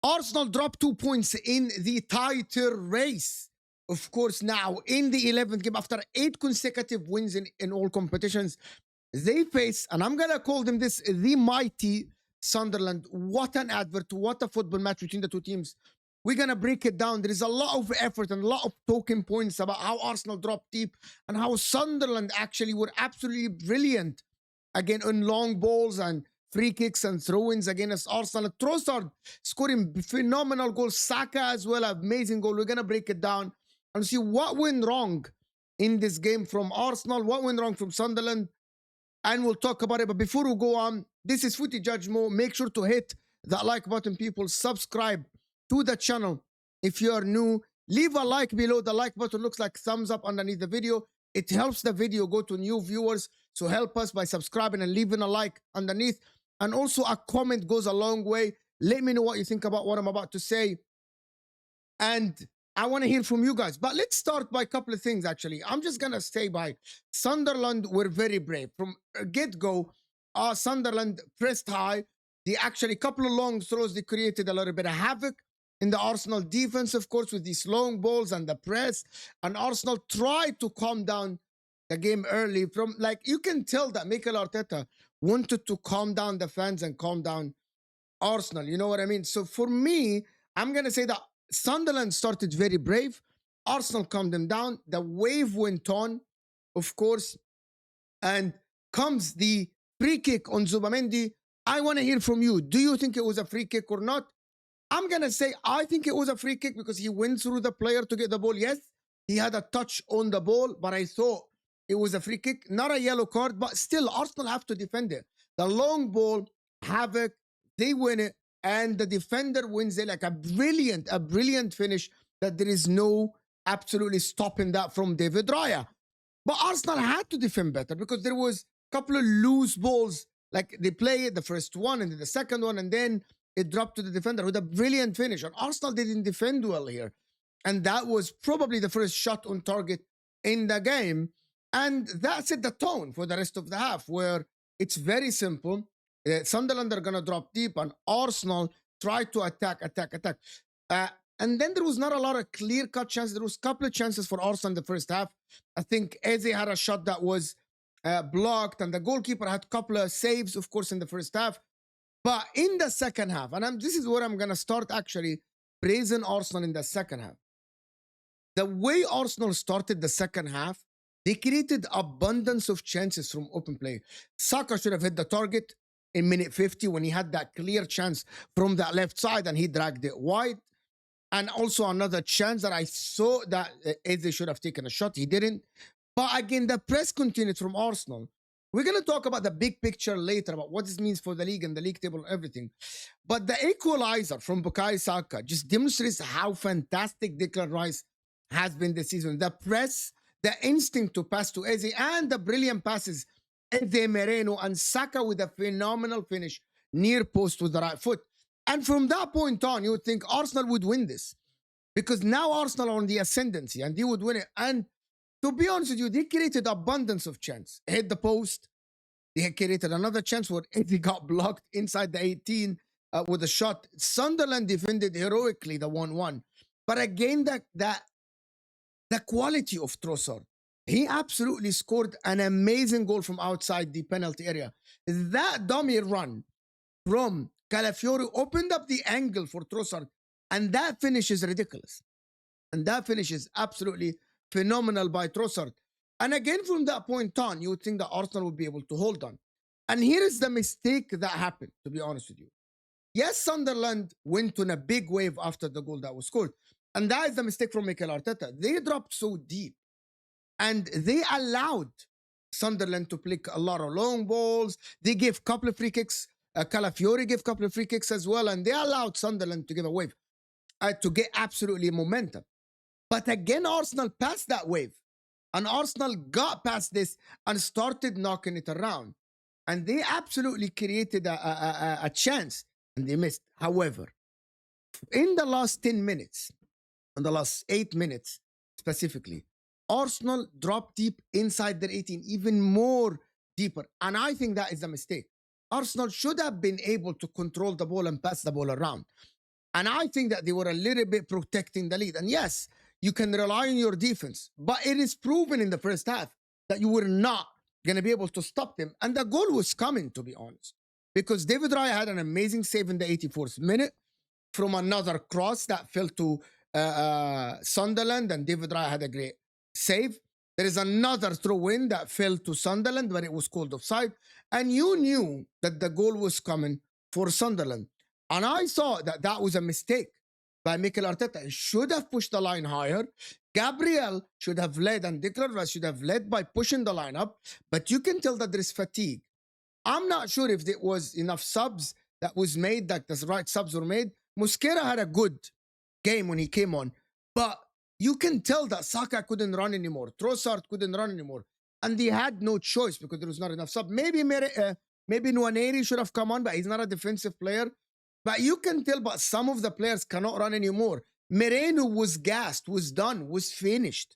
Arsenal dropped 2 points in the title race. Of course, now in the 11th game, after 8 consecutive wins in all competitions, they face, and I'm going to call them this, the mighty Sunderland. What an advert, what a football match between the two teams. We're going to break it down. There is a lot of effort and a lot of talking points about how Arsenal dropped deep and how Sunderland actually were absolutely brilliant again on long balls and free kicks and throw-ins against Arsenal. Trossard scoring phenomenal goals. Saka as well, amazing goal. We're going to break it down and see what went wrong in this game from Arsenal, what went wrong from Sunderland, and we'll talk about it. But before we go on, this is Footy Judge Mo. Make sure to hit that like button, people. Subscribe to the channel if you are new. Leave a like below. The like button looks like thumbs up underneath the video. It helps the video go to new viewers. So help us by subscribing and leaving a like underneath. And also a comment goes a long way. Let me know what you think about what I'm about to say. And I want to hear from you guys. But let's start by a couple of things, actually. I'm just going to say by Sunderland were very brave. From get-go, Sunderland pressed high. They actually, couple of long throws, they created a little bit of havoc in the Arsenal defense, of course, with these long balls and the press. And Arsenal tried to calm down the game early. From, like, you can tell that Mikel Arteta wanted to calm down the fans and calm down Arsenal. You know what I mean? So for me, I'm going to say that Sunderland started very brave. Arsenal calmed them down. The wave went on, of course. And comes the free kick on Zubamendi. I want to hear from you. Do you think it was a free kick or not? I'm going to say I think it was a free kick because he went through the player to get the ball. Yes, he had a touch on the ball, but I thought it was a free kick. Not a yellow card, but still Arsenal have to defend it. The long ball, havoc, they win it, and the defender wins it like a brilliant finish that there is no absolutely stopping that from David Raya. But Arsenal had to defend better because there was a couple of loose balls. Like they played the first one and then the second one, and then it dropped to the defender with a brilliant finish. And Arsenal didn't defend well here. And that was probably the first shot on target in the game. And that set the tone for the rest of the half, where it's very simple. Sunderland are going to drop deep, and Arsenal try to attack. And then there was not a lot of clear-cut chances. There was a couple of chances for Arsenal in the first half. I think Eze had a shot that was blocked, and the goalkeeper had a couple of saves, of course, in the first half. But in the second half, and this is where I'm going to start actually praising Arsenal in the second half. The way Arsenal started the second half, they created abundance of chances from open play. Saka should have hit the target in minute 50 when he had that clear chance from that left side and he dragged it wide. And also another chance that I saw that Eze should have taken a shot. He didn't. But again, the press continued from Arsenal. We're going to talk about the big picture later about what this means for the league and the league table and everything. But the equalizer from Bukayo Saka just demonstrates how fantastic Declan Rice has been this season. The press, the instinct to pass to Eze, and the brilliant passes Eze, Moreno, and Saka with a phenomenal finish near post with the right foot. And from that point on, you would think Arsenal would win this because now Arsenal are on the ascendancy and they would win it. And to be honest with you, they created abundance of chance. Hit the post. They had created another chance where Eddie got blocked inside the 18 with a shot. Sunderland defended heroically the 1-1. But again, the quality of Trossard. He absolutely scored an amazing goal from outside the penalty area. That dummy run from Calafiori opened up the angle for Trossard. And that finish is ridiculous. And that finish is absolutely phenomenal by Trossard. And again, from that point on, you would think that Arsenal would be able to hold on. And here is the mistake that happened, to be honest with you. Yes, Sunderland went on a big wave after the goal that was scored. And that is the mistake from Mikel Arteta. They dropped so deep. And they allowed Sunderland to play a lot of long balls. They gave a couple of free kicks. Calafiori gave a couple of free kicks as well. And they allowed Sunderland to give a wave, to get absolutely momentum. But again, Arsenal passed that wave. And Arsenal got past this and started knocking it around. And they absolutely created a chance. And they missed. However, in the last 10 minutes, in the last 8 minutes specifically, Arsenal dropped deep inside their 18, even more deeper. And I think that is a mistake. Arsenal should have been able to control the ball and pass the ball around. And I think that they were a little bit protecting the lead. And yes, you can rely on your defense, but it is proven in the first half that you were not going to be able to stop them. And the goal was coming, to be honest, because David Raya had an amazing save in the 84th minute from another cross that fell to Sunderland, and David Raya had a great save. There is another throw-in that fell to Sunderland, but it was called offside. And you knew that the goal was coming for Sunderland. And I thought that that was a mistake by Mikel Arteta. He should have pushed the line higher. Gabriel should have led, and Declan Rice should have led by pushing the line up. But you can tell that there is fatigue. I'm not sure if there was enough subs that was made, that the right subs were made. Mosquera had a good game when he came on, but you can tell that Saka couldn't run anymore. Trossard couldn't run anymore. And they had no choice because there was not enough sub. Maybe Nwaneri should have come on, but he's not a defensive player. But you can tell, but some of the players cannot run anymore. Moreno was gassed, was done, was finished.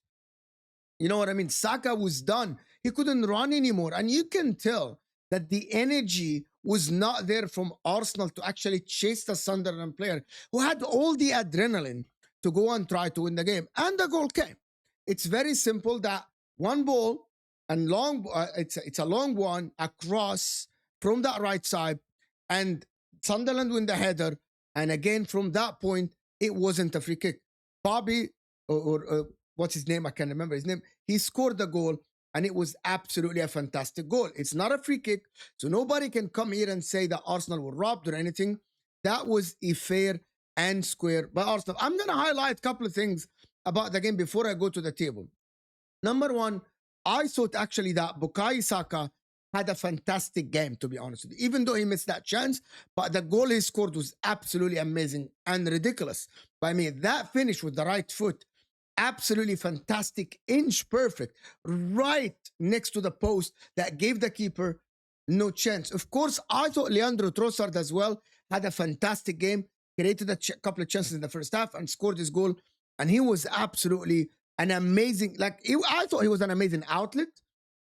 You know what I mean? Saka was done. He couldn't run anymore. And you can tell that the energy was not there from Arsenal to actually chase the Sunderland player who had all the adrenaline to go and try to win the game. And the goal came. It's very simple that one ball and long, it's a long one across from that right side, and Sunderland win the header. And again, from that point, it wasn't a free kick. Bobby, or what's his name? I can't remember his name. He scored the goal, and it was absolutely a fantastic goal. It's not a free kick, so nobody can come here and say that Arsenal were robbed or anything. That was a fair and square by Arsenal. I'm going to highlight a couple of things about the game before I go to the table. Number one, I thought actually that Bukayo Saka had a fantastic game, to be honest with you, even though he missed that chance. But the goal he scored was absolutely amazing and ridiculous. By me, that finish with the right foot, absolutely fantastic, inch perfect, right next to the post that gave the keeper no chance. Of course, I thought Leandro Trossard as well had a fantastic game, created a couple of chances in the first half and scored his goal. And he was absolutely an amazing, I thought he was an amazing outlet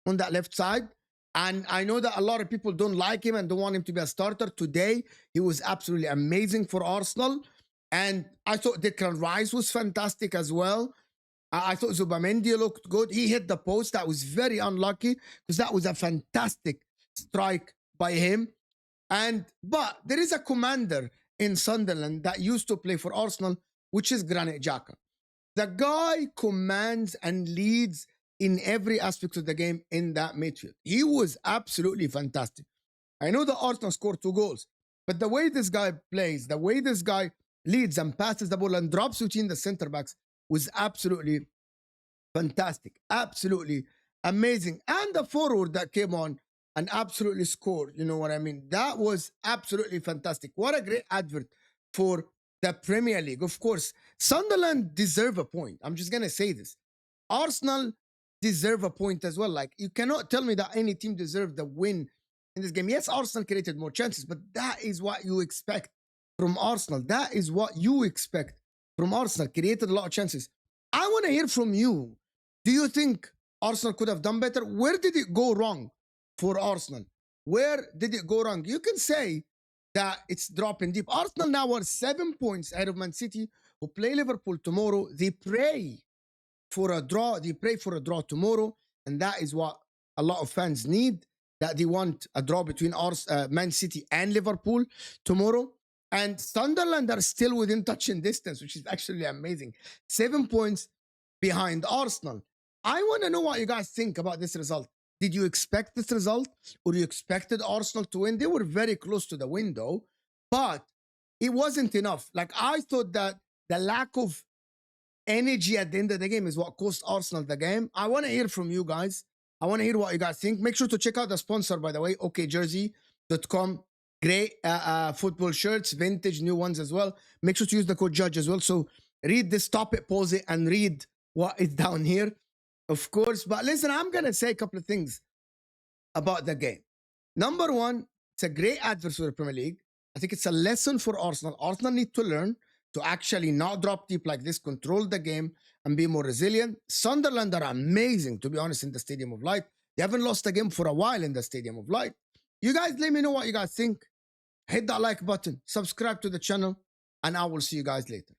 on that left side. And I know that a lot of people don't like him and don't want him to be a starter. Today, he was absolutely amazing for Arsenal. And I thought Declan Rice was fantastic as well. I thought Zubamendi looked good. He hit the post. That was very unlucky because that was a fantastic strike by him. But there is a commander in Sunderland that used to play for Arsenal, which is Granit Xhaka. The guy commands and leads in every aspect of the game in that midfield. He was absolutely fantastic. I know that Arsenal scored 2 goals, but the way this guy plays, the way this guy leads and passes the ball and drops between the center backs was absolutely fantastic. Absolutely amazing. And the forward that came on and absolutely scored, you know what I mean? That was absolutely fantastic. What a great advert for the Premier League. Of course, Sunderland deserve a point. I'm just going to say this. Arsenal deserve a point as well. Like, you cannot tell me that any team deserved the win in this game. Yes, Arsenal created more chances, but that is what you expect from Arsenal. That is what you expect from Arsenal. Created a lot of chances. I want to hear from you. Do you think Arsenal could have done better? Where did it go wrong for Arsenal? Where did it go wrong? You can say that it's dropping deep. Arsenal now are 7 points ahead of Man City, who play Liverpool tomorrow. They pray for a draw. They pray for a draw tomorrow, and that is what a lot of fans need, that they want a draw between Man City and Liverpool tomorrow. And Sunderland are still within touching distance, which is actually amazing. 7 points behind Arsenal. I want to know what you guys think about this result. Did you expect this result, or you expected Arsenal to win? They were very close to the window, but it wasn't enough. Like, I thought that the lack of energy at the end of the game is what cost Arsenal the game. I want to hear from you guys. I want to hear what you guys think. Make sure to check out the sponsor, by the way, okjersey.com. Great football shirts, vintage, new ones as well. Make sure to use the code JUDGE as well. So read this, stop it, pause it, and read what is down here, of course. But listen, I'm going to say a couple of things about the game. Number one, it's a great advert for the Premier League. I think it's a lesson for Arsenal. Arsenal need to learn to actually not drop deep like this, control the game, and be more resilient. Sunderland are amazing, to be honest, in the Stadium of Light. They haven't lost a game for a while in the Stadium of Light. You guys, let me know what you guys think. Hit that like button. Subscribe to the channel. and I will see you guys later.